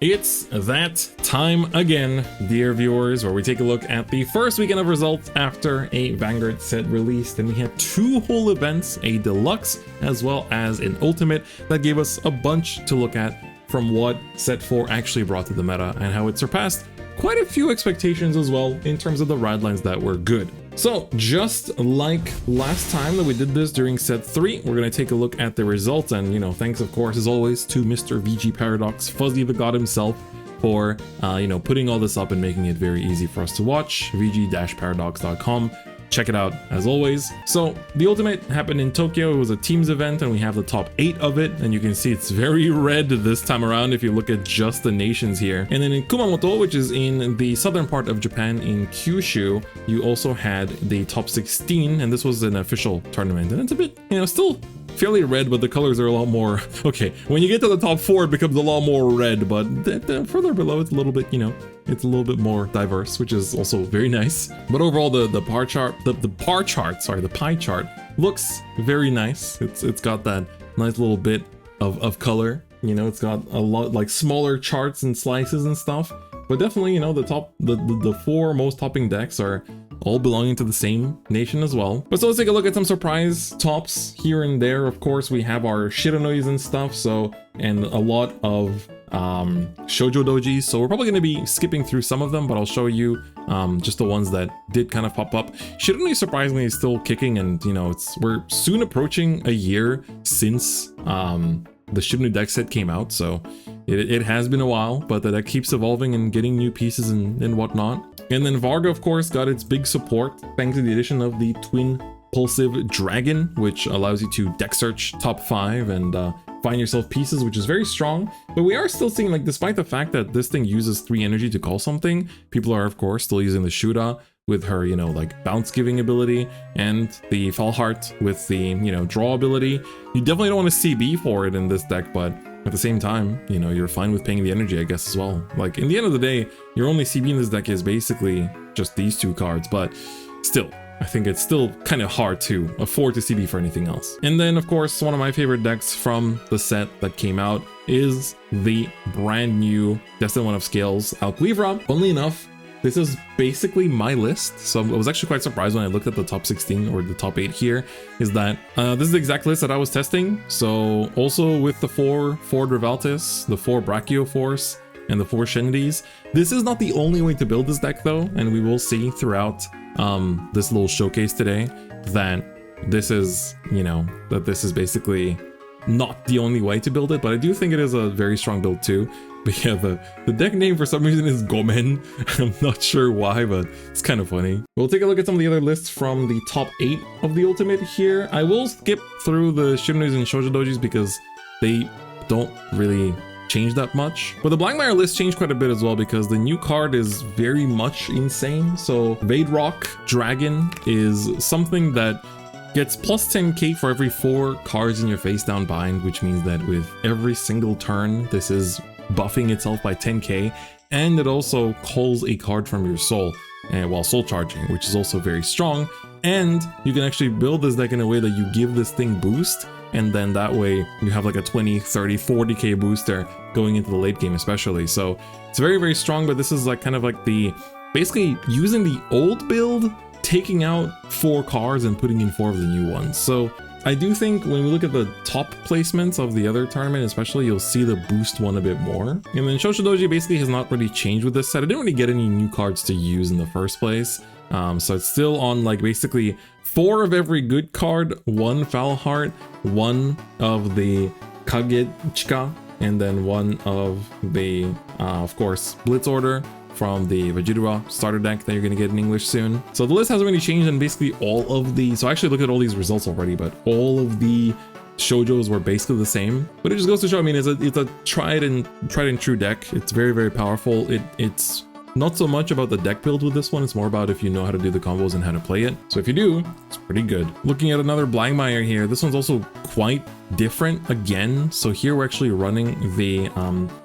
It's that time again, dear viewers, where we take a look at the first weekend of results after a Vanguard set released, and we had two whole events, a deluxe as well as an ultimate, that gave us a bunch to look at from what set 4 actually brought to the meta and how it surpassed quite a few expectations as well in terms of the ride lines that were good. So just like last time that we did this during set 3, we're going to take a look at the results, and thanks of course as always to Mr. VG Paradox, Fuzzy the God himself, for putting all this up and making it very easy for us to watch. vg-paradox.com. Check it out as always. So the ultimate happened in Tokyo. It was a teams event and we have the top 8 of it, and you can see it's very red this time around if you look at just the nations here. And then in Kumamoto, which is in the southern part of Japan in Kyushu, you also had the top 16, and this was an official tournament, and it's a bit still fairly red, but the colors are a lot more okay. When you get to the top 4 it becomes a lot more red, but further below it's a little bit it's a little bit more diverse, which is also very nice. But overall the pie chart looks very nice. It's got that nice little bit of color. It's got a lot like smaller charts and slices and stuff, but definitely the 4 most topping decks are all belonging to the same nation as well. But so let's take a look at some surprise tops here and there. Of course, we have our Shiranois and stuff, and a lot of shoujo dojis, so we're probably going to be skipping through some of them, but I'll show you just the ones that did kind of pop up. Shiranoi surprisingly is still kicking, and we're soon approaching a year since the Shiranoi deck set came out, so it has been a while, but the deck keeps evolving and getting new pieces and whatnot. And then Varga, of course, got its big support thanks to the addition of the Twin Pulsive Dragon, which allows you to deck search top 5 and find yourself pieces, which is very strong. But we are still seeing, despite the fact that this thing uses 3 energy to call something, people are, of course, still using the Shuda with her, bounce giving ability, and the Falheart with the, draw ability. You definitely don't want to CB for it in this deck, but at the same time, you're fine with paying the energy, I guess, as well. In the end of the day, your only CB in this deck is basically just these 2 cards, but still, I think it's still kind of hard to afford to CB for anything else. And then, of course, one of my favorite decks from the set that came out is the brand new Destined 1 of Scales Alquivra. Funnily enough, this is basically my list, so I was actually quite surprised when I looked at the top 16 or the top 8 here, is that this is the exact list that I was testing. So also with the 4 Ford Revaltis, the 4 Brachioforce, and the 4 Shendis. This is not the only way to build this deck though, and we will see throughout this little showcase today that this is, that this is basically not the only way to build it, but I do think it is a very strong build too. But yeah, the deck name for some reason is Gomen. I'm not sure why, but it's kind of funny. We'll take a look at some of the other lists from the top 8 of the ultimate here. I will skip through the Shiranois and Shoujo Dojis because they don't really change that much. But the Blangmeyer list changed quite a bit as well because the new card is very much insane. So Veidrock Dragon is something that gets plus 10k for every 4 cards in your face down bind, which means that with every single turn, this is buffing itself by 10k, and it also calls a card from your soul while soul charging, which is also very strong. And you can actually build this deck in a way that you give this thing boost, and then that way you have a 20, 30, 40k booster going into the late game especially. So it's very, very strong, but this is basically using the old build, taking out 4 cards and putting in 4 of the new ones. So I do think when we look at the top placements of the other tournament especially, you'll see the boost one a bit more. And then Shoujo Doji basically has not really changed with this set. I didn't really get any new cards to use in the first place. So it's still on basically 4 of every good card, 1 Falheart, 1 of the Kagechika, and then 1 of the, of course, Blitz Order from the Vegeta starter deck that you're going to get in English soon. So the list hasn't really changed, and basically all of the, so I actually looked at all these results already, but all of the shoujos were basically the same. But it just goes to show, I mean, it's a tried and true deck. It's very, very powerful. It's not so much about the deck build with this one, it's more about if you know how to do the combos and how to play it. So if you do, it's pretty good. Looking at another Blangmeyer here, this one's also quite different again. So here we're actually running the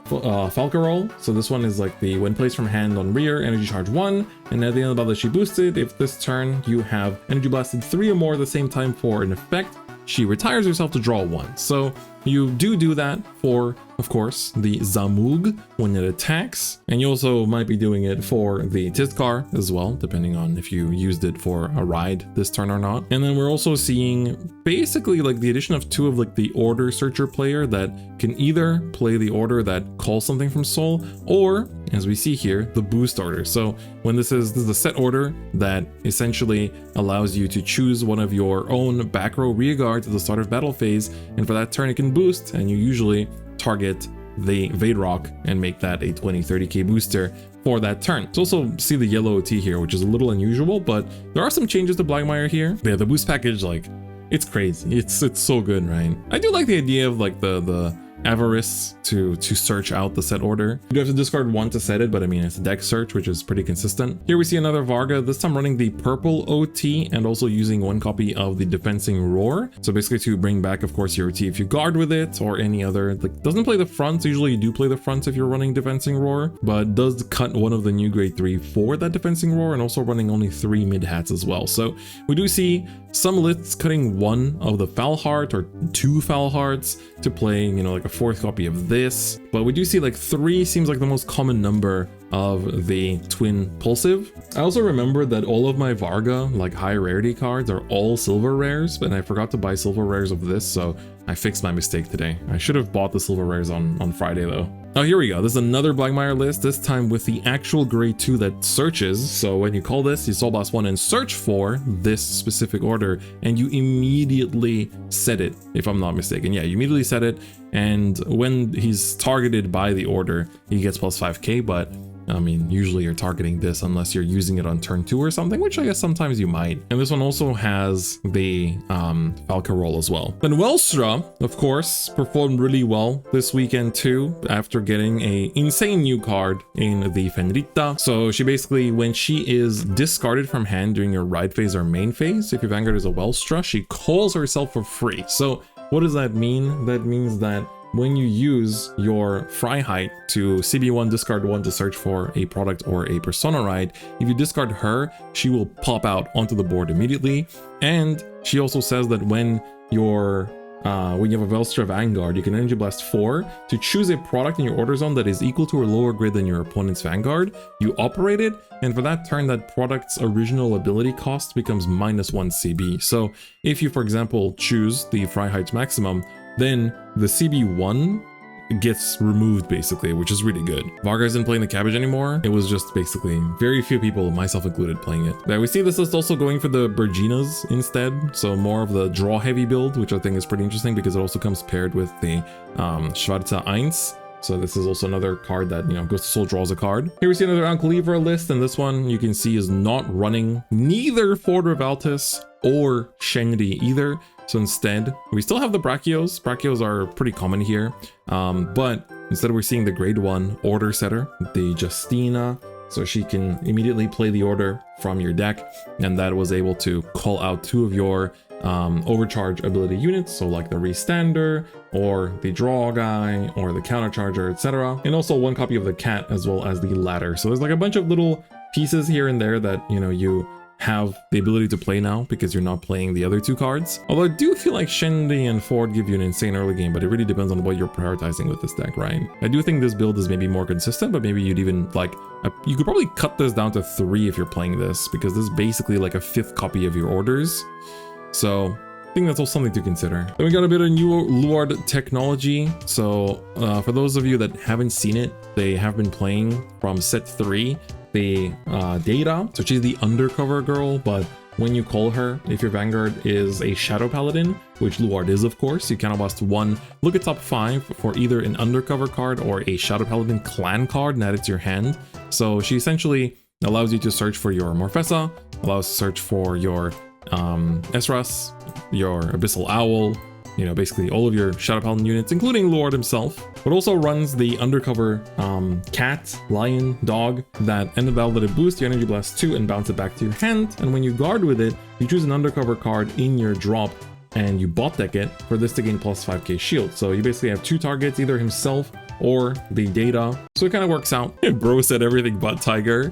Falcarol. So this one is the when placed from hand on rear, energy charge 1, and at the end of the battle she boosted. If this turn you have energy blasted 3 or more at the same time for an effect, she retires herself to draw 1. So you do that for, of course, the Zamug when it attacks, and you also might be doing it for the Tizkar as well, depending on if you used it for a ride this turn or not. And then we're also seeing basically like the addition of 2 of like the order searcher player that can either play the order that calls something from soul, or as we see here, the boost order. So when this is a set order that essentially allows you to choose one of your own back row rear guards at the start of battle phase, and for that turn it can boost, and you usually target the Veidrock and make that a 20-30k booster for that turn. So also see the yellow OT here, which is a little unusual, but there are some changes to Blangmeyer here. Yeah, the boost package, like, it's crazy. It's so good, right? I do like the idea of like the avarice to search out the set order. You do have to discard 1 to set it, but I mean, it's a deck search, which is pretty consistent. Here we see another Varga, this time running the purple OT and also using 1 copy of the Defensing Roar. So basically to bring back, of course, your OT if you guard with it or any other, like, doesn't play the fronts. Usually you do play the fronts if you're running Defensing Roar, but does cut one of the new grade 3 for that Defensing Roar, and also running only 3 mid hats as well. So we do see some lists cutting 1 of the Foul Heart or 2 Foul Hearts to play, you know, like a 4th copy of this, but we do see like 3 seems like the most common number of the twin pulsive. I also remember that all of my Varga, like high rarity cards, are all silver rares, and I forgot to buy silver rares of this, so I fixed my mistake today. I should have bought the silver rares on Friday though. Oh, here we go. This is another Blangmeyer list, this time with the actual grade 2 that searches. So when you call this, you Soul Blast 1 and search for this specific order, and you immediately set it, if I'm not mistaken. Yeah, you immediately set it, and when he's targeted by the order, he gets plus 5k, but I mean, usually you're targeting this unless you're using it on turn 2 or something, which I guess sometimes you might. And this one also has the Falca roll as well. Then Welstra, of course, performed really well this weekend too, after getting a insane new card in the Fenrita. So she basically, when she is discarded from hand during your ride phase or main phase, if your Vanguard is a Welstra, she calls herself for free. So what does that mean? That means that when you use your Arkhite to CB1 discard 1 to search for a product or a persona ride, if you discard her, she will pop out onto the board immediately. And she also says that when you have a Welstra Vanguard, you can Energy Blast 4 to choose a product in your order zone that is equal to or lower grid than your opponent's Vanguard. You operate it, and for that turn, that product's original ability cost becomes -1 CB. So if you, for example, choose the Arkhite Maximum, then the CB1 gets removed basically, which is really good. Varga isn't playing the cabbage anymore. It was just basically very few people, myself included, playing it. But we see this list also going for the Berginas instead, so more of the draw heavy build, which I think is pretty interesting because it also comes paired with the Schwarze Eins. So this is also another card that, you know, goes to soul, draws a card. Here we see another Anklivra list, and this one you can see is not running neither Ford Revaltis or Shenri either. So instead, we still have the Brachios. Brachios are pretty common here, but instead we're seeing the grade 1 order setter, the Justina. So she can immediately play the order from your deck, and that was able to call out 2 of your overcharge ability units, so like the Restander or the draw guy or the countercharger, etc. And also 1 copy of the cat as well as the ladder. So there's like a bunch of little pieces here and there that, you know, you have the ability to play now because you're not playing the other 2 cards. Although I do feel like Shenri and Ford give you an insane early game, but it really depends on what you're prioritizing with this deck, right? I do think this build is maybe more consistent, but maybe you'd even like, you could probably cut this down to 3 if you're playing this, because this is basically like a 5th copy of your orders. So I think that's also something to consider. Then we got a bit of new Luard technology. So for those of you that haven't seen it, they have been playing from set 3 the Data. So she's the undercover girl, but when you call her, if your Vanguard is a Shadow Paladin, which Luard is of course, you can blast 1, look at top 5 for either an undercover card or a Shadow Paladin clan card and add it to your hand. So she essentially allows you to search for your Morfessa, allows to search for your Esras, your Abyssal Owl, you know, basically all of your Shadow Paladin units, including Luard himself, but also runs the undercover cat, lion, dog that end of battle let it boost your Energy Blast 2 and bounce it back to your hand. And when you guard with it, you choose an undercover card in your drop and you bot deck it for this to gain plus 5k shield. So you basically have 2 targets, either himself or the Data. So it kind of works out. Bro said everything but Tiger.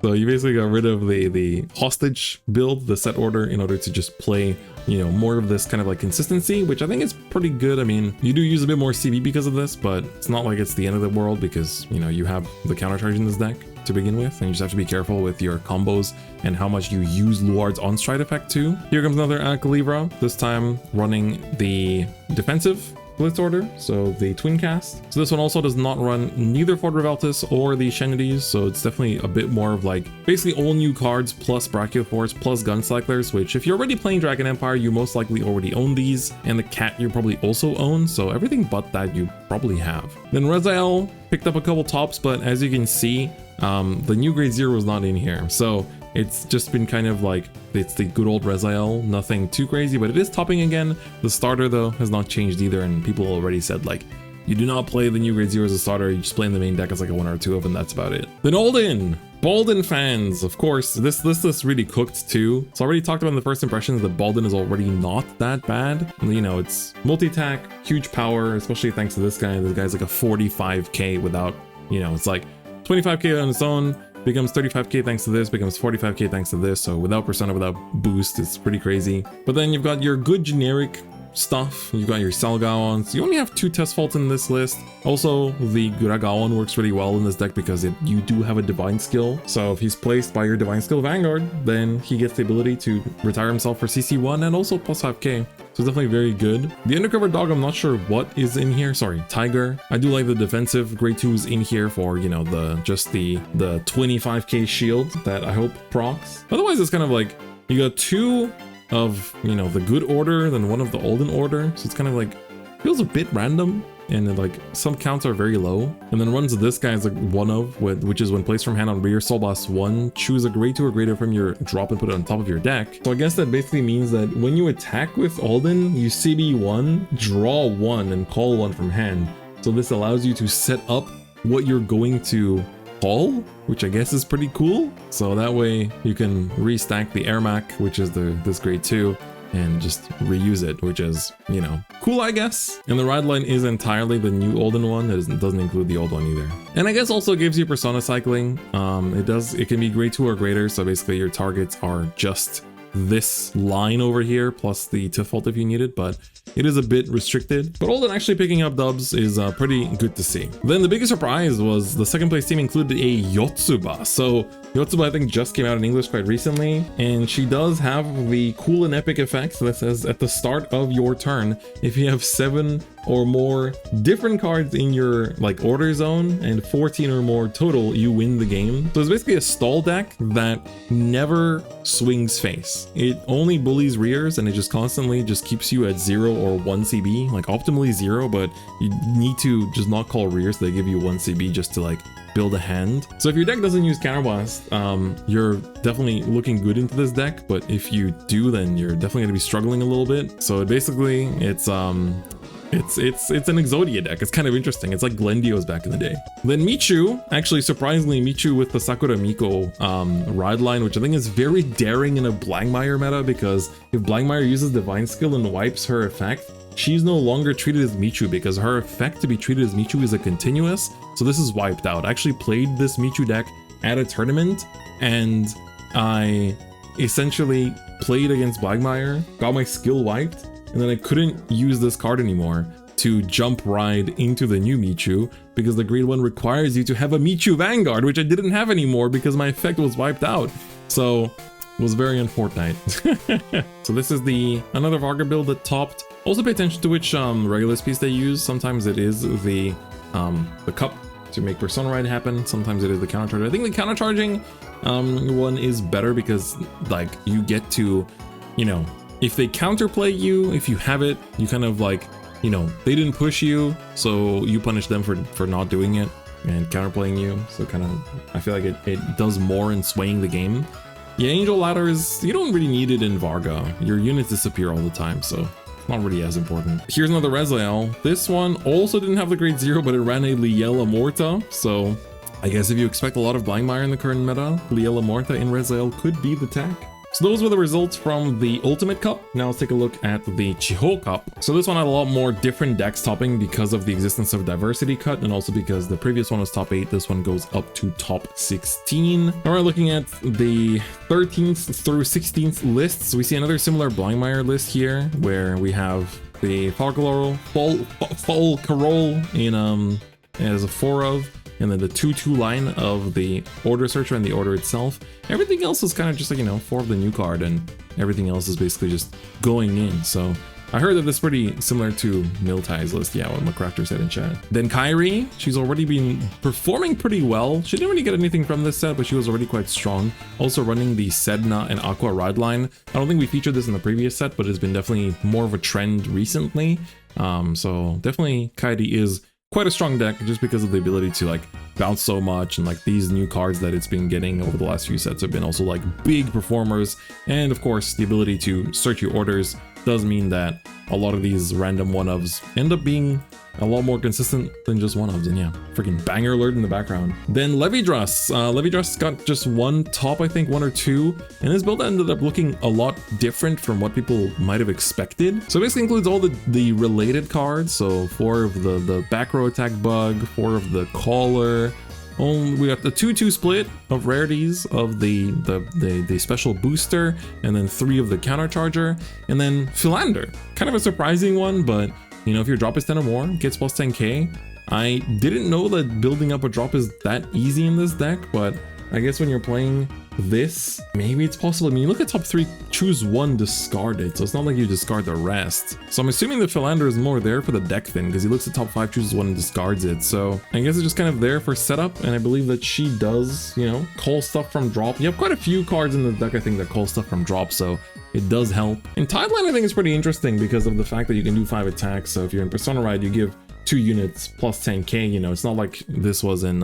So you basically got rid of the hostage build, the set order, in order to just play, you know, more of this kind of like consistency, which I think is pretty good. I mean, you do use a bit more CB because of this, but it's not like it's the end of the world because, you know, you have the countercharge in this deck to begin with, and you just have to be careful with your combos and how much you use Luard's on-stride effect too. Here comes another Levidras, this time running the defensive Blitz order, so the twin cast. So this one also does not run neither for Reveltis or the Shenides, so it's definitely a bit more of like basically all new cards plus Brachiosaurs plus Guncyclers, which if you're already playing Dragon Empire, you most likely already own these, and the cat you probably also own, so everything but that you probably have. Then Rezael picked up a couple tops, but as you can see, the new grade 0 was not in here, so it's just been kind of like, it's the good old Rezael, nothing too crazy, but it is topping again. The starter though has not changed either, and people already said like, you do not play the new grade 0 as a starter, you just play in the main deck as like a 1 or 2 of, and that's about it. Then Alden fans, of course, this list is really cooked too. So I already talked about in the first impressions that Alden is already not that bad. You know, it's multi-attack, huge power, especially thanks to this guy. This guy's like a 45k without, you know, it's like 25k on its own, becomes 35k thanks to this, becomes 45k thanks to this, so without persona, without boost, it's pretty crazy. But then you've got your good generic stuff, you've got your Salgaons. You only have 2 test faults in this list. Also, the Guragaon works really well in this deck because you do have a divine skill, so if he's placed by your divine skill Vanguard, then he gets the ability to retire himself for CC1 and also plus 5k. So it's definitely very good. The undercover dog, I'm not sure what is in here. Sorry, Tiger. I do like the defensive grade 2s in here for, you know, the 25k shield that I hope procs. Otherwise, it's kind of like you got 2 of, you know, the good order, then 1 of the Alden order. So it's kind of like, feels a bit random. And like some counts are very low, and then runs this guy as like 1 of, which is when placed from hand on rear Soul Blast 1, choose a grade 2 or greater from your drop and put it on top of your deck. So I guess that basically means that when you attack with Alden, you CB 1, draw 1, and call 1 from hand. So this allows you to set up what you're going to call, which I guess is pretty cool. So that way you can restack the Airmac, which is this grade 2, and just reuse it, which is, you know, cool, I guess. And the ride line is entirely the new Alden one. That doesn't include the old one either. And I guess also gives you persona cycling. It can be grade 2 or greater, so basically your targets are just this line over here plus the default if you need it, but it is a bit restricted. But Alden actually picking up dubs is pretty good to see. Then the biggest surprise was the second place team included a Yotsuba. So Yotsuba, I think, just came out in English quite recently, and she does have the cool and epic effect that says at the start of your turn, if you have 7 or more different cards in your like order zone and 14 or more total, you win the game. So it's basically a stall deck that never swings face. It only bullies rears, and it just constantly just keeps you at 0 or 1 CB, like optimally 0, but you need to just not call rears. They give you 1 CB just to like build a hand. So if your deck doesn't use Counterblast, you're definitely looking good into this deck, but if you do, then you're definitely going to be struggling a little bit. So basically it's an Exodia deck. It's kind of interesting. It's like Glendio's back in the day. Then Michu, actually surprisingly, Michu with the Sakura Miko ride line, which I think is very daring in a Blangmeyer meta, because if Blangmeyer uses Divine Skill and wipes her effect, she's no longer treated as Michu, because her effect to be treated as Michu is a continuous, so this is wiped out. I actually played this Michu deck at a tournament, and I essentially played against Blangmeyer, got my skill wiped, and then I couldn't use this card anymore to jump ride into the new Michu, because the grade 1 requires you to have a Michu Vanguard, which I didn't have anymore because my effect was wiped out. So it was very unfortunate. So this is another Varga build that topped. Also pay attention to which Regulus piece they use. Sometimes it is the cup to make Persona Ride happen. Sometimes it is the countercharge. I think the countercharging one is better because like you get to, you know, if they counterplay you, if you have it, you kind of like, you know, they didn't push you, so you punish them for not doing it and counterplaying you. So kind of, I feel like it does more in swaying the game. Yeah, Angel Ladders, you don't really need it in Varga. Your units disappear all the time, so not really as important. Here's another Rezael. This one also didn't have the grade 0, but it ran a Liela Morta, so I guess if you expect a lot of Blangmeyer in the current meta, Liela Morta in Rezael could be the tech. So those were the results from the Ultimate Cup. Now let's take a look at the Chiho Cup. So this one had a lot more different decks topping because of the existence of Diversity Cut, and also because the previous one was top 8, this one goes up to top 16. All right, looking at the 13th through 16th lists, we see another similar Blangmeyer list here, where we have the Falcarol in as a 4 of, and then the 2/2 line of the Order Searcher and the Order itself. Everything else is kind of just like, you know, 4 of the new card, and everything else is basically just going in. So I heard that this is pretty similar to Miltai's list, yeah, what McCrafter said in chat. Then Kyrie, she's already been performing pretty well. She didn't really get anything from this set, but she was already quite strong. Also running the Sedna and Aqua Ride line. I don't think we featured this in the previous set, but it's been definitely more of a trend recently. So definitely Kyrie is quite a strong deck just because of the ability to like bounce so much, and like these new cards that it's been getting over the last few sets have been also like big performers. And of course the ability to search your orders does mean that a lot of these random one-ofs end up being a lot more consistent than just one-ofs. And yeah, freaking banger alert in the background. Then Levidras. Levidras got just one top, I think 1 or 2, and this build ended up looking a lot different from what people might have expected. So it basically includes all the related cards. So 4 of the back row attack bug, 4 of the caller. We got the 2/2 split of rarities of the special booster, and then 3 of the countercharger, and then Philander. Kind of a surprising one, but you know, if your drop is 10 or more, it gets plus 10k. I didn't know that building up a drop is that easy in this deck, but I guess when you're playing this, maybe it's possible. I mean, you look at top 3, choose 1, discard it. So it's not like you discard the rest. So I'm assuming the Philander is more there for the deck thin, because he looks at top 5, chooses 1, and discards it. So I guess it's just kind of there for setup, and I believe that she does, you know, call stuff from drop. You have quite a few cards in the deck, I think, that call stuff from drop, so it does help. And Tideline, I think, is pretty interesting because of the fact that you can do 5 attacks. So if you're in Persona Ride, you give 2 units plus 10k. You know, it's not like this was in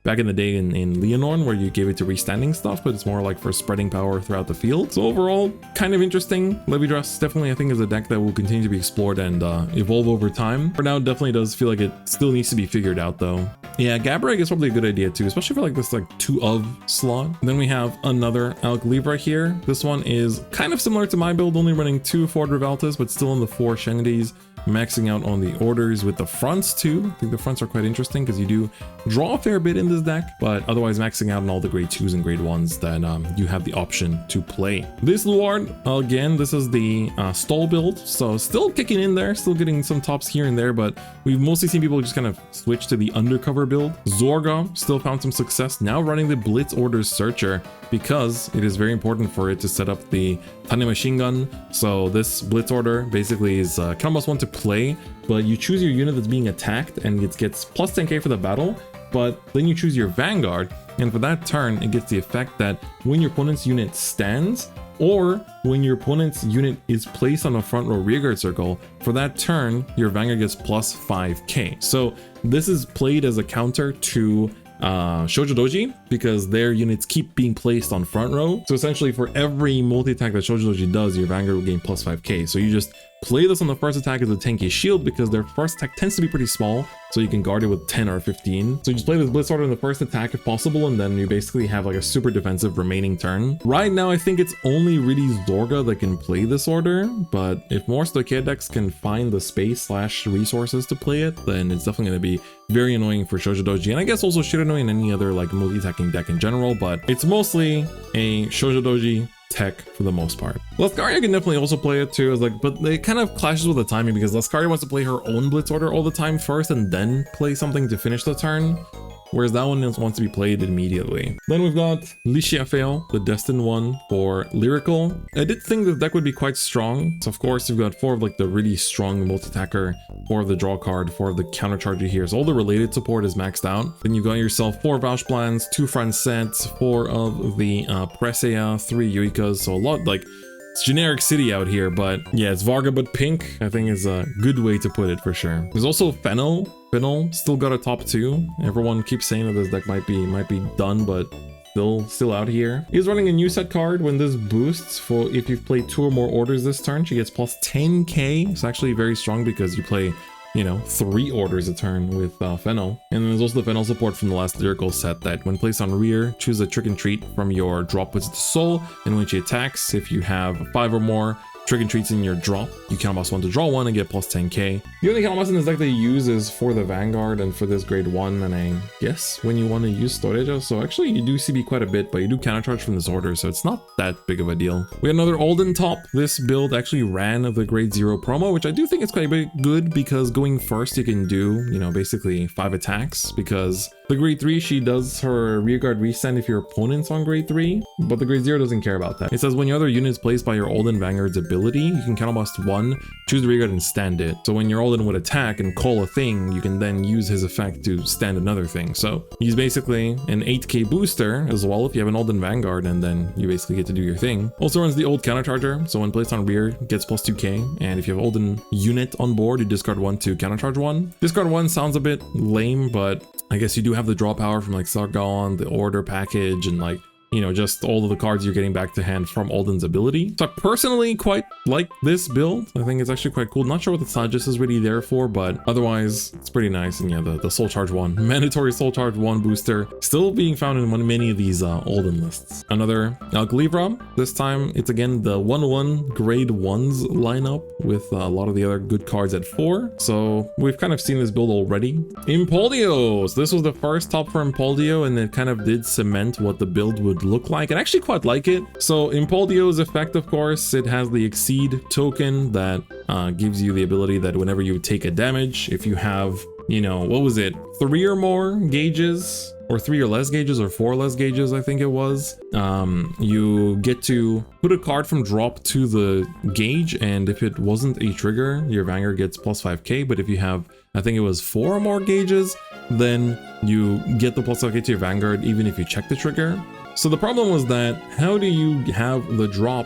back in the day in Leonor, where you gave it to restanding stuff, but it's more like for spreading power throughout the field. So overall, kind of interesting. Levidras definitely, I think, is a deck that will continue to be explored and evolve over time. For now, it definitely does feel like it still needs to be figured out, though. Yeah, Gabrag is probably a good idea too, especially for like this like 2 of slot. Then we have another Alk Libra here. This one is kind of similar to my build, only running 2 Ford Reveltas, but still in the 4 Shenides, maxing out on the orders with the fronts too. I think the fronts are quite interesting because you do draw a fair bit in this deck, but otherwise maxing out on all the grade 2s and grade 1s that you have the option to play. This Luard, again, this is the stall build, so still kicking in there, still getting some tops here and there, but we've mostly seen people just kind of switch to the undercover build. Zorga still found some success, now running the Blitz Orders Searcher, because it is very important for it to set up the Tane machine gun. So this Blitz Order basically is kind of must want to play, but you choose your unit that's being attacked and it gets plus 10k for the battle, but then you choose your Vanguard, and for that turn it gets the effect that when your opponent's unit stands, or when your opponent's unit is placed on a front row rearguard circle, for that turn your Vanguard gets plus 5k. So this is played as a counter to Shoujo Doji, because their units keep being placed on front row. So essentially for every multi-attack that Shoujo Doji does, your Vanguard will gain plus 5k. So you just play this on the first attack as a 10k shield, because their first attack tends to be pretty small, so you can guard it with 10 or 15. So you just play this Blitz Order in the first attack if possible, and then you basically have like a super defensive remaining turn. Right now I think it's only really Zorga that can play this order, but if more Stoichea decks can find the space / resources to play it, then it's definitely going to be very annoying for Shoujo Doji, and I guess also Shirano and any other like multi-attacking deck in general, but it's mostly a Shoujo Doji tech for the most part. Lascaria can definitely also play it too, but it kind of clashes with the timing, because Lascaria wants to play her own Blitz Order all the time first and then play something to finish the turn, whereas that one wants to be played immediately. Then we've got Lishiafeo, the Destined one for Lyrical. I did think the deck would be quite strong. So of course you've got 4 of like the really strong multi-attacker, 4 of the draw card, 4 of the countercharger here. So all the related support is maxed out. Then you've got yourself 4 Vouch Plans, 2 Front Sets, 4 of the Presea, 3 Yuikas. So a lot, like, it's generic city out here, but yeah, it's Varga but pink, I think is a good way to put it for sure. There's also Fennel. Fennel still got a top 2. Everyone keeps saying that this deck might be done, but still out here. He's running a new set card. When this boosts, for if you've played 2 or more orders this turn, she gets plus 10k. It's actually very strong because you play you know, 3 orders a turn with Fennel. And then there's also the Fennel support from the last lyrical set that when placed on rear, choose a trick and treat from your drop with the soul, and when she attacks, if you have 5 or more trick and treats in your drop, you count boss 1 to draw 1 and get plus 10k. The only count boss in this deck that you use is for the Vanguard and for this grade 1, and I guess when you want to use Storage. So actually you do CB quite a bit, but you do countercharge from this order, so it's not that big of a deal. We had another Alden top. This build actually ran the grade 0 promo, which I do think is quite a bit good because going first you can do, you know, basically 5 attacks, because the grade 3, she does her rearguard resend if your opponent's on grade 3, but the grade 0 doesn't care about that. It says when your other unit is placed by your Alden Vanguard's ability, you can counterblast 1, choose the rearguard and stand it. So when your Alden would attack and call a thing, you can then use his effect to stand another thing. So he's basically an 8k booster as well if you have an Alden Vanguard, and then you basically get to do your thing. Also runs the old countercharger, so when placed on rear, gets plus 2k, and if you have Alden unit on board, you discard 1 to countercharge 1. Discard 1 sounds a bit lame, but I guess you do have the draw power from like Zorga, the order package, and like, you know, just all of the cards you're getting back to hand from Alden's ability. So I personally quite like this build. I think it's actually quite cool. Not sure what the Sagis is really there for, but otherwise it's pretty nice. And yeah, the Soul Charge 1, mandatory Soul Charge 1 booster, still being found in many of these Alden lists. Another Alkalivra. This time it's again the 1/1 grade 1s lineup with a lot of the other good cards at 4. So we've kind of seen this build already. Impauldio. So this was the first top for Impauldio, and it kind of did cement what the build would look like. I actually quite like it. So Impauldio's effect, of course, it has the Exceed token that gives you the ability that whenever you take a damage, if you have, you know, what was it, 3 or more gauges, or 3 or less gauges, or 4 less gauges, I think it was, you get to put a card from drop to the gauge, and if it wasn't a trigger, your Vanguard gets plus 5k, but if you have, I think it was 4 or more gauges, then you get the plus 5k to your Vanguard even if you check the trigger. So the problem was that how do you have the drop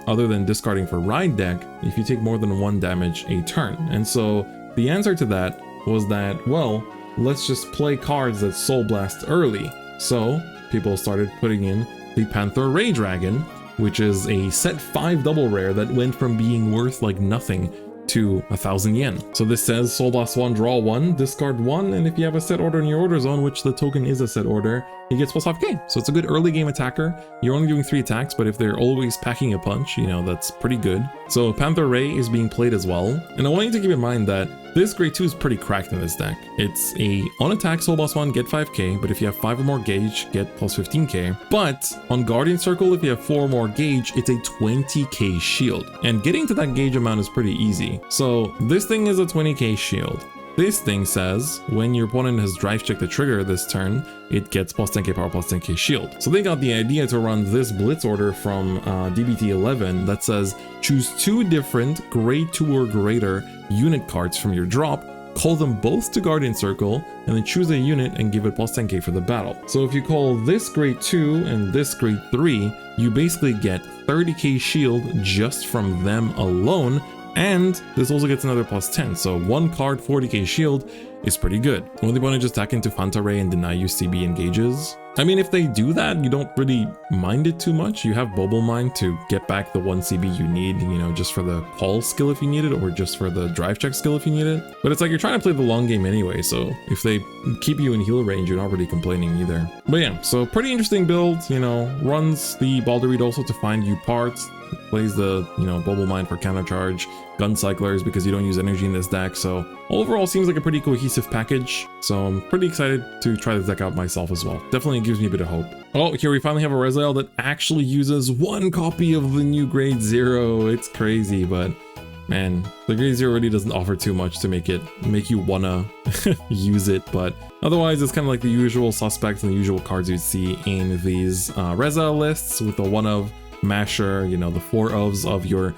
other than discarding for ride deck if you take more than 1 damage a turn? And so the answer to that was that, well, let's just play cards that Soul Blast early. So people started putting in the Panther Ray Dragon, which is a set 5 double rare that went from being worth like nothing to 1,000 yen. So this says Soul Blast 1, draw 1, discard 1, and if you have a set order in your order zone, which the token is a set order, he gets plus 5k. So it's a good early game attacker. You're only doing 3 attacks, but if they're always packing a punch, you know, that's pretty good. So Panther Ray is being played as well. And I want you to keep in mind that this grade 2 is pretty cracked in this deck. It's a on attack Soul Blast 1, get 5k, but if you have 5 or more gauge, get plus 15k. But on Guardian Circle, if you have 4 or more gauge, it's a 20k shield. And getting to that gauge amount is pretty easy. So this thing is a 20k shield. This thing says when your opponent has drive checked the trigger this turn, it gets plus 10k power, plus 10k shield. So they got the idea to run this blitz order from DBT11 that says choose 2 different grade 2 or greater unit cards from your drop, call them both to Guardian Circle, and then choose a unit and give it plus 10k for the battle. So if you call this grade 2 and this grade 3, you basically get 30k shield just from them alone. And this also gets another plus 10, so 1 card 40k shield is pretty good. When the opponent just attack into Panther Ray and deny you CB engages. I mean, if they do that, you don't really mind it too much. You have Bubble Mine to get back the 1 CB you need, you know, just for the call skill if you need it, or just for the drive check skill if you need it. But it's like you're trying to play the long game anyway, so if they keep you in heal range, you're not really complaining either. But yeah, so pretty interesting build, you know, runs the Baldur Reed also to find you parts, plays the, you know, Bubble Mine for counter charge, Gun Cyclers because you don't use energy in this deck, so overall seems like a pretty cohesive package. So I'm pretty excited to try this deck out myself as well. Definitely gives me a bit of hope. Oh, here we finally have a Rezael that actually uses 1 copy of the new grade 0. It's crazy, but man, the grade 0 really doesn't offer too much to make you wanna use it, but otherwise it's kind of like the usual suspects and the usual cards you'd see in these Rezael lists, with the 1 of Masher, you know, the 4 ofs of your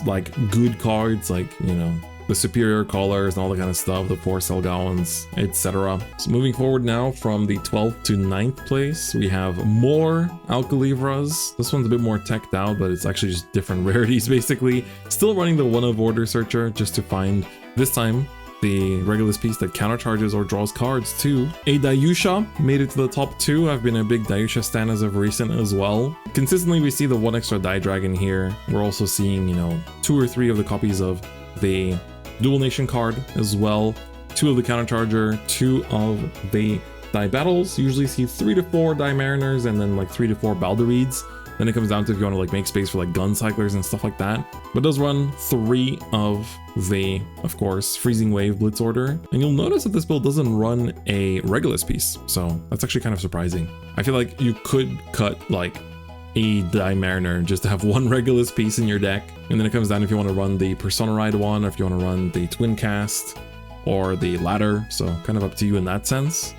like good cards, like, you know, the superior colors and all that kind of stuff, the 4 Selgowans, etc. So moving forward now from the 12th to 9th place, we have more Alkalivras. This one's a bit more teched out, but it's actually just different rarities basically. Still running the 1 of Order Searcher just to find, this time, the Regulus piece that countercharges or draws cards too. A Dayusha made it to the top 2. I've been a big Dayusha stan as of recent as well. Consistently we see the 1 extra Die Dragon here. We're also seeing, you know, 2 or 3 of the copies of the Dual Nation card as well, 2 of the Countercharger, 2 of the Die Battles. Usually see 3 to 4 Die Mariners and then like 3 to 4 Balderides. Then it comes down to if you want to like make space for like gun cyclers and stuff like that. But it does run 3 of the, of course, Freezing Wave Blitz Order. And you'll notice that this build doesn't run a Regulus piece. So that's actually kind of surprising. I feel like you could cut like a Die Mariner just to have 1 Regulus piece in your deck. And then it comes down if you want to run the Persona Ride one, or if you want to run the Twin Cast or the Ladder. So kind of up to you in that sense.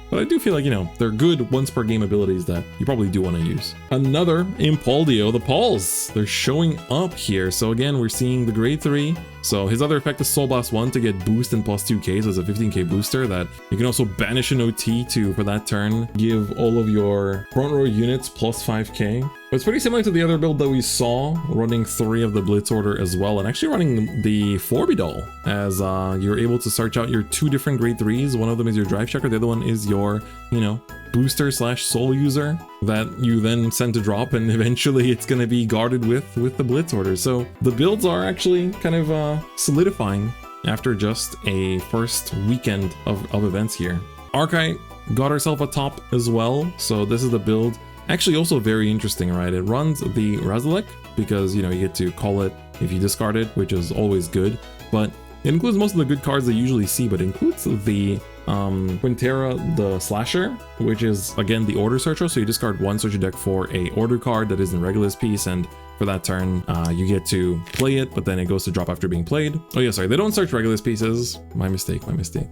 But I do feel like, you know, they're good once per game abilities that you probably do want to use. Another Impauldio, the Pauls. They're showing up here. So again, we're seeing the grade 3. So his other effect is Soul Blast 1 to get boost and plus 2k, so it's a 15k booster that you can also banish an OT to, for that turn, give all of your front row units plus 5k. But it's pretty similar to the other build that we saw, running 3 of the Blitz Order as well, and actually running the Forbidol, as you're able to search out your 2 different grade 3s. One of them is your Drive Checker, the other one is your, you know, booster slash soul user that you then send to drop, and eventually it's going to be guarded with the Blitz Order. So the builds are actually kind of solidifying after just a first weekend of events here. Arkhite got herself a top as well, so this is the build. Actually also very interesting, right? It runs the Razalek because, you know, you get to call it if you discard it, which is always good, but it includes most of the good cards that you usually see, but it includes the Quintera the Slasher, which is again the Order Searcher. So you discard 1, search your deck for a Order card that is in Regulus piece, and for that turn you get to play it, but then it goes to drop after being played. Oh yeah, sorry, they don't search Regulus pieces. My mistake.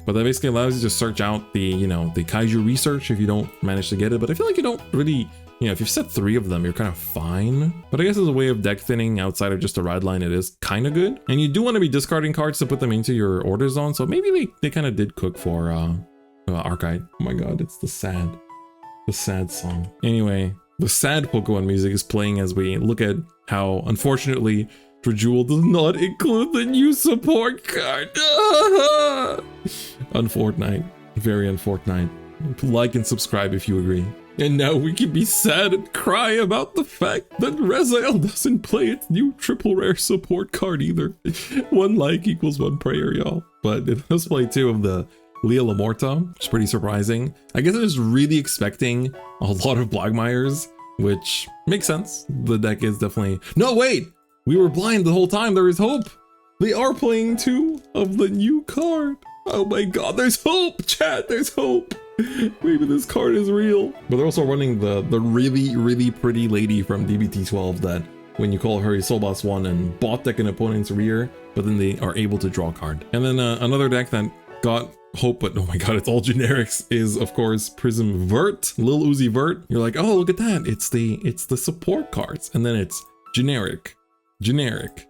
But that basically allows you to search out the, you know, the Kaiju Research if you don't manage to get it. But I feel like you don't really, you know, if you've set 3 of them, you're kind of fine. But I guess as a way of deck thinning outside of just a ride line, it is kind of good. And you do want to be discarding cards to put them into your order zone. So maybe they kind of did cook for Arkhite. Oh my god, it's the sad song. Anyway, the sad Pokemon music is playing as we look at how, unfortunately, Jewel does not include the new support card. Unfortunate. Very unfortunate. Like and subscribe if you agree. And now we can be sad and cry about the fact that Rezael doesn't play its new triple rare support card either. 1 like equals 1 prayer, y'all. But it does play 2 of the Lea Lamorta, which is pretty surprising. I guess I was really expecting a lot of Blangmeyers, which makes sense. The deck is definitely... No, wait! We were blind the whole time. There is hope. They are playing 2 of the new card. Oh my god, there's hope, chat. There's hope. Maybe this card is real. But they're also running the really, really pretty lady from DBT12 that when you call her, you Soul Blast 1 and bot deck an opponent's rear, but then they are able to draw a card. And then another deck that got hope, but oh my god, it's all generics, is of course Prism Vert, Lil Uzi Vert. You're like, oh, look at that. It's the support cards. And then it's generic, generic,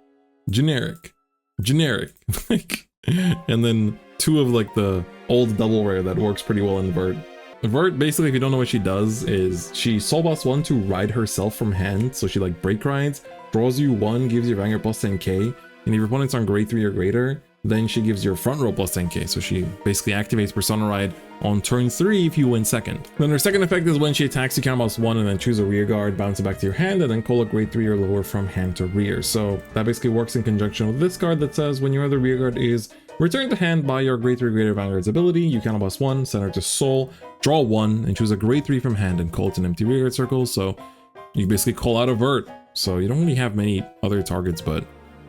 generic, generic. And then 2 of like the old double rare that works pretty well in Vert. Vert, basically, if you don't know what she does, is she Soul Blast 1 to ride herself from hand. So she like break rides, draws you 1, gives you Vanguard plus 10k, and if your opponent's on grade 3 or greater, then she gives your front row plus 10k. So she basically activates Persona Ride on turn 3 if you win second. Then her second effect is when she attacks, you counterblast 1 and then choose a rear guard, bounce it back to your hand, and then call a grade 3 or lower from hand to rear. So that basically works in conjunction with this card that says when your other rear guard is returned to hand by your grade 3 greater Vanguard's ability, you counterblast 1, send her to soul, draw 1, and choose a grade 3 from hand and call it an empty rear guard circle. So you basically call out a Vert. So you don't really have many other targets, but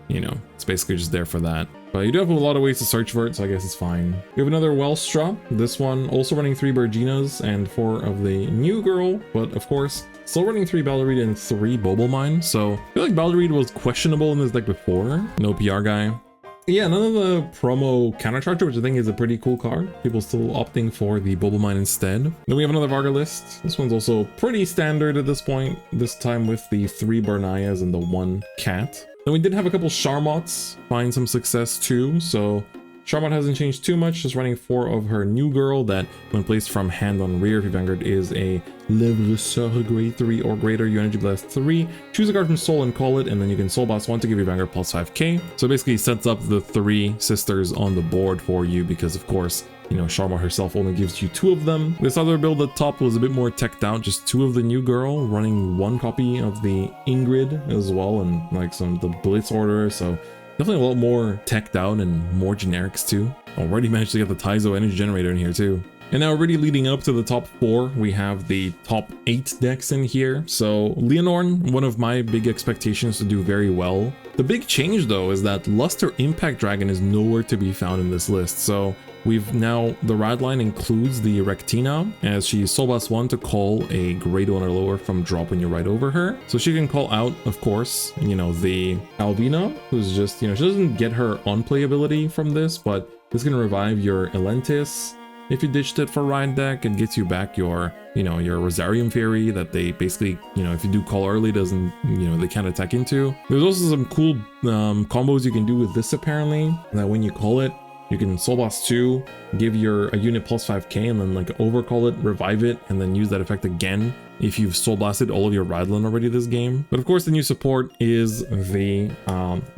you know, it's basically just there for that. But you do have a lot of ways to search Vert, so I guess it's fine. We have another Welstra. This one also running 3 Berginas and 4 of the new girl, but of course, still running 3 Ballerita and 3 Bobelmine. So I feel like Ballerita was questionable in this deck before. No PR guy. Yeah, none of the promo Countercharger, which I think is a pretty cool card. People still opting for the Bobelmine instead. Then we have another Varga list. This one's also pretty standard at this point, this time with the 3 Bernayas and the 1 cat. Then we did have a couple Charmots find some success too, so Charmot hasn't changed too much, just running 4 of her new girl that when placed from hand on rear, if your Vanguard is a Levidras grade 3 or greater, you Energy Blast 3, choose a card from Soul and call it, and then you can Soul Blast 1 to give your Vanguard plus 5k. So basically sets up the 3 sisters on the board for you because of course, you know, Charmot herself only gives you 2 of them. This other build at top was a bit more teched out, just 2 of the new girl, running 1 copy of the Ingrid as well, and like some the Blitz Order, so definitely a lot more teched out and more generics too. Already managed to get the Taizo energy generator in here too. And now already leading up to the top 4, we have the top 8 decks in here. So Leonor, one of my big expectations to do very well. The big change though is that Luster Impact Dragon is nowhere to be found in this list. So we've now, the ride line includes the Rectina, as she Soul Blast 1 to call a grade 1 or lower from drop when you ride over her. So she can call out, of course, you know, the Alvina, who's just, you know, she doesn't get her on-play ability from this, but this can revive your Elentis. If you ditched it for ride deck, it gets you back your, you know, your Rosarium Fairy that they basically, you know, if you do call early, doesn't, you know, they can't attack into. There's also some cool combos you can do with this apparently, that when you call it, you can Soul Blast 2, give your a unit plus 5k, and then like overcall it, revive it, and then use that effect again if you've Soul Blasted all of your Rideland already this game. But of course, the new support is the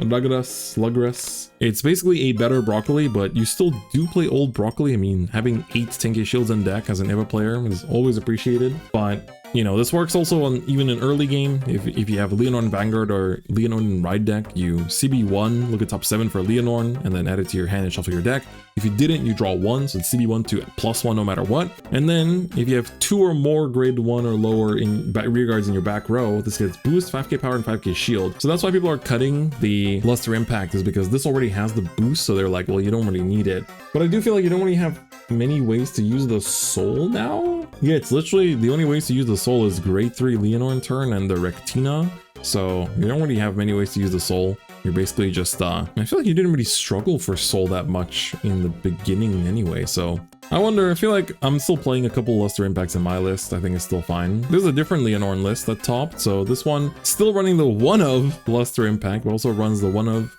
Lugras. It's basically a better Broccoli, but you still do play old Broccoli. I mean, having 8 10k shields in deck as an EVA player is always appreciated, but you know, this works also on even an early game. If you have Leonor and Vanguard or Leonor and Ride deck, you CB1, look at top 7 for Leonor, and then add it to your hand and shuffle your deck. If you didn't, you draw 1, so it's CB1 to +1 no matter what. And then if you have 2 or more grade 1 or lower in rear guards in your back row, this gets boost, 5k power, and 5k shield. So that's why people are cutting the Luster Impact, is because this already has the boost, so they're like, well, you don't really need it. But I do feel like you don't really have many ways to use the soul now. Yeah, it's literally the only ways to use the soul is grade 3 Leonor in turn and the Rectina. So you don't really have many ways to use the soul. You're basically just, I feel like you didn't really struggle for soul that much in the beginning anyway. So I wonder, I feel like I'm still playing a couple Luster Impacts in my list. I think it's still fine. There's a different Leonor list at top. So this one still running the 1 of Luster Impact, but also runs the 1 of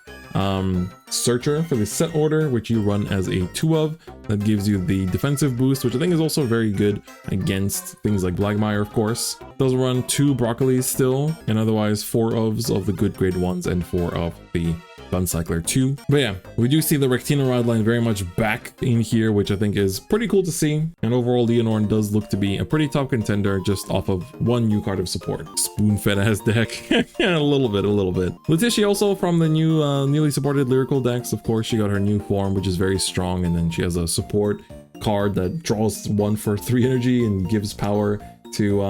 Searcher for the set order, which you run as a 2 of. That gives you the defensive boost, which I think is also very good against things like Blangmeyer, of course. Does run 2 Broccolis still, and otherwise 4 ofs of the good grade 1s and 4 of the Guncycler 2. But yeah, we do see the Rectina ride line very much back in here, which I think is pretty cool to see. And overall, Leonor does look to be a pretty top contender just off of 1 new card of support. Spoon-fed ass deck. Yeah, a little bit. Letitia also from the new newly supported lyrical decks. Of course, she got her new form, which is very strong, and then she has a support card that draws 1 for 3 energy and gives power to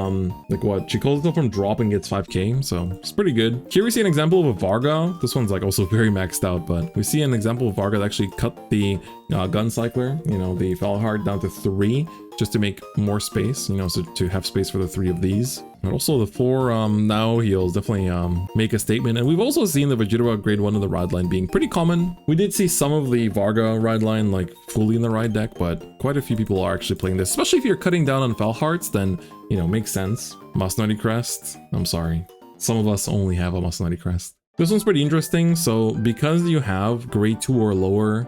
like what she calls it from drop and gets 5k, so it's pretty good. Here we see an example of a Varga. This one's like also very maxed out, but we see an example of Varga that actually cut the Guncycler, you know, the Falheart down to 3 just to make more space, you know, so to have space for the 3 of these. But also the 4 now heals definitely make a statement. And we've also seen the Vegeta grade 1 of the ride line being pretty common. We did see some of the Varga ride line like fully in the ride deck, but quite a few people are actually playing this, especially if you're cutting down on Falhearts, then, you know, makes sense. Musnutty Crest, I'm sorry. Some of us only have a Musnutty Crest. This one's pretty interesting. So because you have grade 2 or lower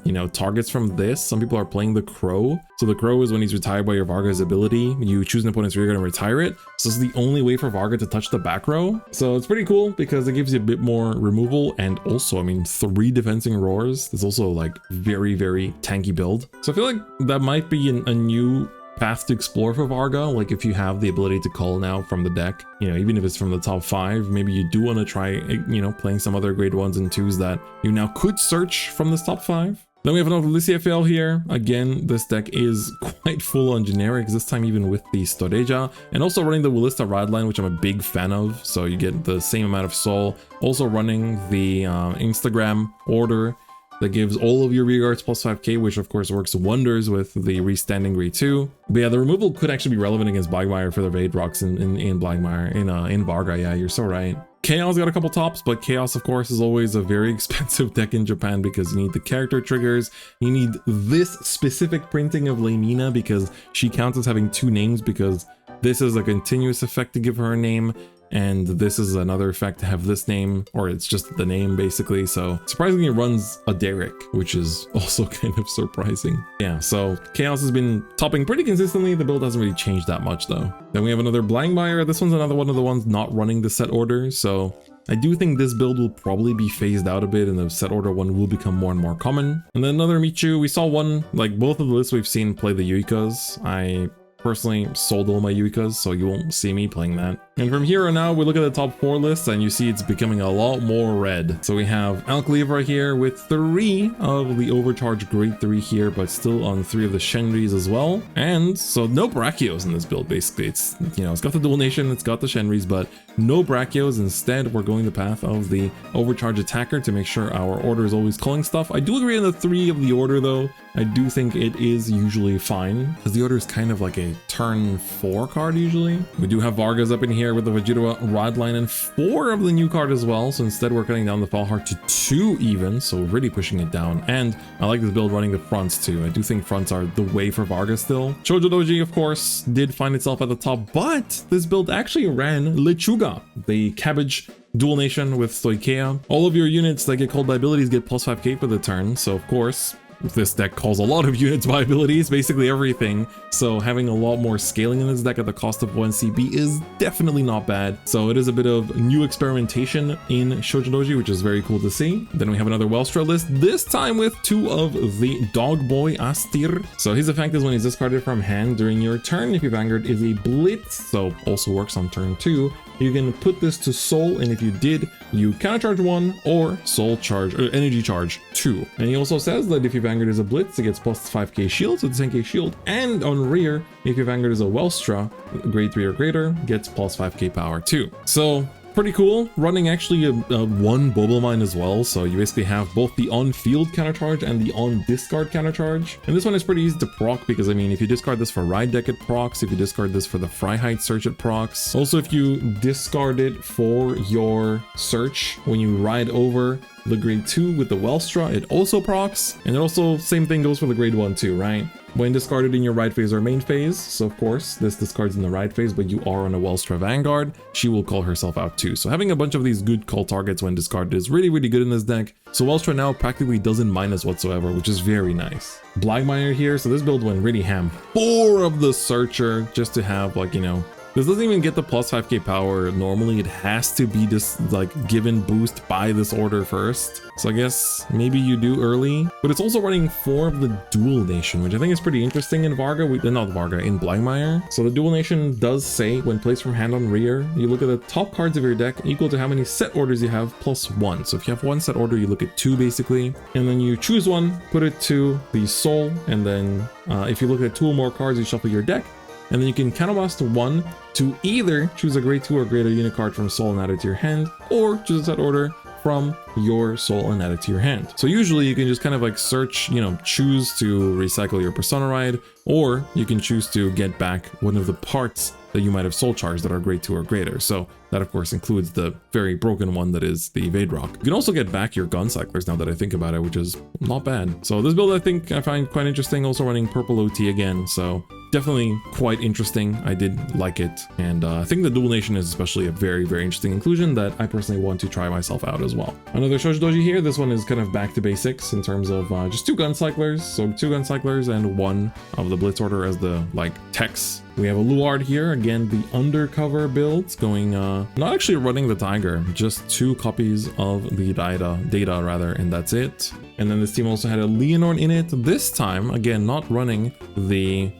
you know, targets from this, some people are playing the Crow. So the Crow is when he's retired by your Varga's ability, you choose an opponent's rear guard and retire it. So this is the only way for Varga to touch the back row. So it's pretty cool because it gives you a bit more removal, and also, I mean, 3 defensing roars. There's also like very, very tanky build. So I feel like that might be a new path to explore for Varga. Like if you have the ability to call now from the deck, you know, even if it's from the top 5, maybe you do want to try, you know, playing some other grade 1s and 2s that you now could search from this top 5. Then we have another LCFL here. Again, this deck is quite full on generics, this time even with the Storeja, and also running the Willista ride line, which I'm a big fan of. So you get the same amount of soul. Also running the Instagram order that gives all of your rear guards plus 5k, which of course works wonders with the restanding grade 2. But yeah, the removal could actually be relevant against Blangmeyer for the Veidrocks in Blangmeyer, in Varga. Yeah, you're so right. Chaos got a couple tops, but Chaos, of course, is always a very expensive deck in Japan because you need the character triggers. You need this specific printing of Lamina because she counts as having 2 names, because this is a continuous effect to give her a name, and this is another effect to have this name, or it's just the name basically. So surprisingly it runs a Derek, which is also kind of surprising. Yeah, so Chaos has been topping pretty consistently. The build hasn't really changed that much though. Then we have another Blangmeyer. This one's another one of the ones not running the set order, so I do think this build will probably be phased out a bit and the set order one will become more and more common. And then another Michu. We saw one, like both of the lists we've seen play the Yuikas. I personally sold all my Yuikas, so you won't see me playing that. And from here on out, we look at the top 4 lists and you see it's becoming a lot more red. So we have Alclevra here with 3 of the overcharged grade 3 here, but still on 3 of the Shenris as well. And so no Brachios in this build, basically. It's, you know, it's got the Dual Nation, it's got the Shenris, but no Brachios. Instead, we're going the path of the overcharged attacker to make sure our order is always calling stuff. I do agree on the 3 of the order though. I do think it is usually fine, because the order is kind of like a turn 4 card usually. We do have Vargas up in here with the Vegeta Rod line and 4 of the new card as well. So instead we're cutting down the Fall Heart to 2 even, so really pushing it down. And I like this build running the fronts too. I do think fronts are the way for Vargas still. Shoujo Doji, of course, did find itself at the top, but this build actually ran Lechuga, the cabbage Dual Nation with Stoikea. All of your units that get called by abilities get plus 5k for the turn, so of course, this deck calls a lot of units by abilities, basically everything. So having a lot more scaling in this deck at the cost of 1 CB is definitely not bad. So it is a bit of new experimentation in Shoujo Doji, which is very cool to see. Then we have another Welstra list, this time with 2 of the Dog Boy Astir. So his effect is when he's discarded from hand during your turn. If your Vanguard is a Blitz, so also works on turn 2, you can put this to Soul, and if you did, you countercharge 1 or Soul Charge or Energy Charge 2. And he also says that if your Vanguard is a Blitz, it gets plus 5k shield, so it's 10k shield. And on rear, if your Vanguard is a Welstra, grade 3 or greater, gets plus 5k power too. So pretty cool. Running actually a 1 Bubble Mine as well, so you basically have both the on-field countercharge and the on-discard countercharge. And this one is pretty easy to proc because, I mean, if you discard this for Ride Deck, it procs. If you discard this for the Freiheit Search, it procs. Also, if you discard it for your Search when you ride over the grade 2 with the Welstra, it also procs. And it also, same thing goes for the grade 1 too, right? When discarded in your ride phase or main phase, so of course this discards in the ride phase, but you are on a Welstra Vanguard, she will call herself out too. So having a bunch of these good call targets when discarded is really, really good in this deck. So Welstra now practically doesn't minus whatsoever, which is very nice. Blangmeyer here, so this build went really ham. 4 of the Searcher just to have, like, you know, this doesn't even get the plus 5k power. Normally it has to be this like given boost by this order first. So I guess maybe you do early, but it's also running 4 of the Dual Nation, which I think is pretty interesting in Varga. Not Varga, in Blangmeyer. So the Dual Nation does say when placed from hand on rear, you look at the top cards of your deck equal to how many set orders you have plus 1. So if you have 1 set order, you look at 2 basically, and then you choose 1, put it to the Soul, and then if you look at 2 or more cards, you shuffle your deck. And then you can counterblast 1 to either choose a grade 2 or greater unit card from Soul and add it to your hand, or choose a set order from your Soul and add it to your hand. So usually you can just kind of like search, you know, choose to recycle your Persona Ride, or you can choose to get back one of the parts that you might have soul charged that are grade 2 or greater. So that of course includes the very broken one that is the Veidrock. You can also get back your gun cyclers now that I think about it, which is not bad. So this build I find quite interesting, also running purple OT again. So definitely quite interesting. I did like it. And I think the Dual Nation is especially a very, very interesting inclusion that I personally want to try myself out as well. Another Shoujo Doji here. This one is kind of back to basics in terms of just 2 gun cyclers. So 2 gun cyclers and 1 of the Blitz order as the like techs. We have a Luard here, again the undercover builds going not actually running the Tiger, just 2 copies of the data rather, and that's it. And then this team also had a Leonor in it, this time again not running the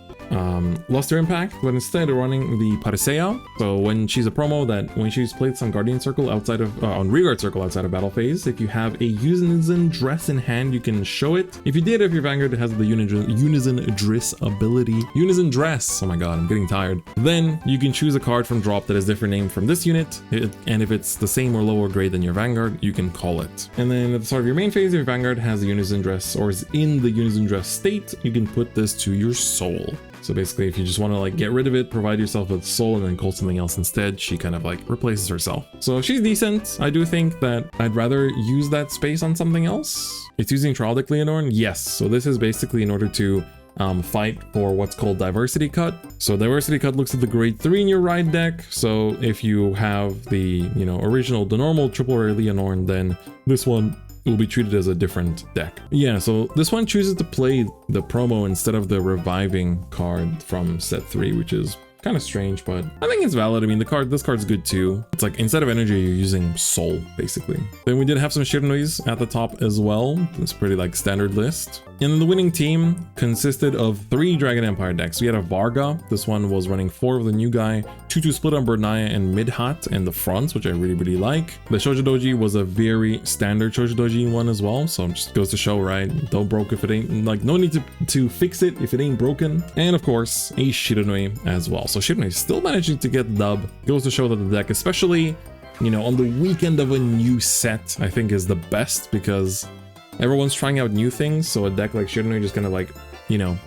Luster Impact, but instead running the Parisea. So when she's a promo, that when she's placed on Guardian Circle outside of on Rearguard Circle outside of battle phase, if you have a Unison Dress in hand, you can show it. If you did, if your Vanguard has the Unison Dress ability, Unison Dress, oh my god, I'm getting tired, then you can choose a card from drop that is different name from this unit, and if it's the same or lower grade than your Vanguard, you can call it. And then at the start of your main phase, if your Vanguard has the Unison Dress or is in the Unison Dress state, you can put this to your Soul. So basically, if you just want to like get rid of it, provide yourself with Soul and then call something else instead, she kind of like replaces herself. So she's decent. I do think that I'd rather use that space on something else. It's using Trial Deck Leonor, yes. So this is basically in order to fight for what's called Diversity Cut. So Diversity Cut looks at the grade 3 in your ride deck. So if you have the, you know, the normal triple rare Leonor, then this one will be treated as a different deck. Yeah, so this one chooses to play the promo instead of the reviving card from set 3, which is kind of strange, but I think it's valid. I mean, this card's good too. It's like instead of energy, you're using Soul, basically. Then we did have some Shirnois at the top as well. It's pretty like standard list. And the winning team consisted of 3 Dragon Empire decks. We had a Varga. This one was running 4 with the new guy, 2-2 split on Bernaya and Mid-Hat and the fronts, which I really like. The Shoujo Doji was a very standard Shoujo Doji one as well, so it just goes to show, right? Don't broke if it ain't, like, no need to fix it if it ain't broken. And of course, a Shiranui as well. So Shiranui still managing to get dub. Goes to show that the deck, especially, you know, on the weekend of a new set, I think is the best because everyone's trying out new things. So a deck like Shiranui just kind of like, you know,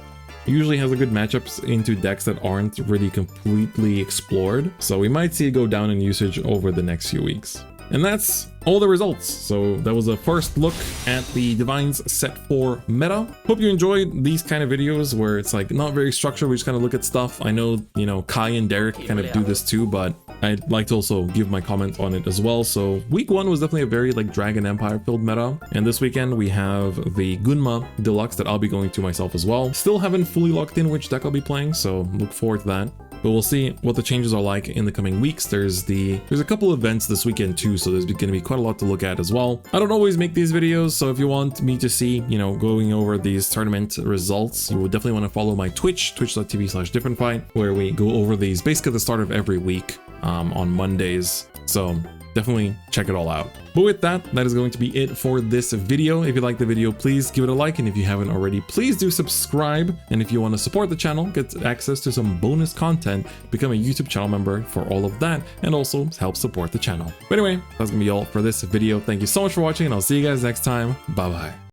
usually has a good matchups into decks that aren't really completely explored. So we might see it go down in usage over the next few weeks. And that's all the results. So that was a first look at the Divines Set 4 meta. Hope you enjoyed these kind of videos where it's like not very structured. We just kind of look at stuff. I know, you know, Kai and Derek kind of do this too, but I'd like to also give my comment on it as well. So week 1 was definitely a very like Dragon Empire filled meta. And this weekend we have the Gunma Deluxe that I'll be going to myself as well. Still haven't fully locked in which deck I'll be playing, so look forward to that. But we'll see what the changes are like in the coming weeks. There's a couple events this weekend too, so there's going to be quite a lot to look at as well. I don't always make these videos, so if you want me to see, you know, going over these tournament results, you would definitely want to follow my Twitch, twitch.tv/DifferentFight, where we go over these basically at the start of every week on Mondays. So definitely check it all out. But with that, that is going to be it for this video. If you like the video, please give it a like. And if you haven't already, please do subscribe. And if you want to support the channel, get access to some bonus content, become a YouTube channel member for all of that, and also help support the channel. But anyway, that's going to be all for this video. Thank you so much for watching, and I'll see you guys next time. Bye-bye.